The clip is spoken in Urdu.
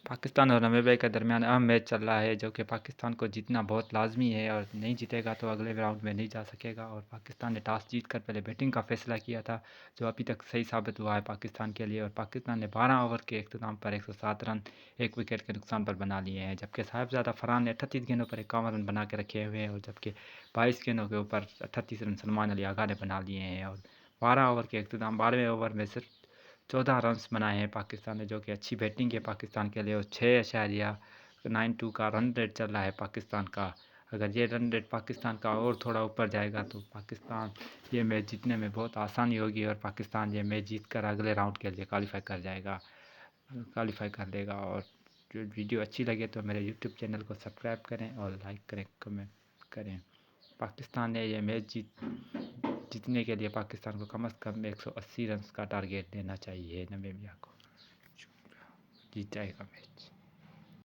پاکستان اور نمیبیا کے درمیان اہم میچ چل رہا ہے جو کہ پاکستان کو جیتنا بہت لازمی ہے، اور نہیں جیتے گا تو اگلے راؤنڈ میں نہیں جا سکے گا۔ اور پاکستان نے ٹاس جیت کر پہلے بیٹنگ کا فیصلہ کیا تھا، جو ابھی تک صحیح ثابت ہوا ہے پاکستان کے لیے۔ اور پاکستان نے 12 اوور کے اختتام پر 107 رن ایک وکٹ کے نقصان پر بنا لیے ہیں، جبکہ صاحبزادہ فرحان نے 38 گیندوں پر 51 رن بنا کے رکھے ہوئے ہیں، اور جبکہ 22 گیندوں کے اوپر 38 رن سلمان علی آغا نے بنا لیے ہیں۔ اور 12 اوور کے اختتام 12ویں اوور میں صرف 14 رنز بنائے ہیں پاکستان نے، جو کہ اچھی بیٹنگ ہے پاکستان کے لیے۔ اور 6.92 کا رن ریٹ چل رہا ہے پاکستان کا۔ اگر یہ رن ریٹ پاکستان کا اور تھوڑا اوپر جائے گا تو پاکستان یہ میچ جیتنے میں بہت آسانی ہوگی، اور پاکستان یہ میچ جیت کر اگلے راؤنڈ کے لیے کوالیفائی کر لے گا۔ اور جو ویڈیو اچھی لگے تو میرے یوٹیوب چینل کو سبسکرائب کریں اور لائک کریں، کمنٹ کریں۔ پاکستان نے یہ میچ جیتنے کے لیے پاکستان کو کم از کم 180 رنز کا ٹارگیٹ دینا چاہیے نمیبیا کو۔ جیت جائے گا میچ۔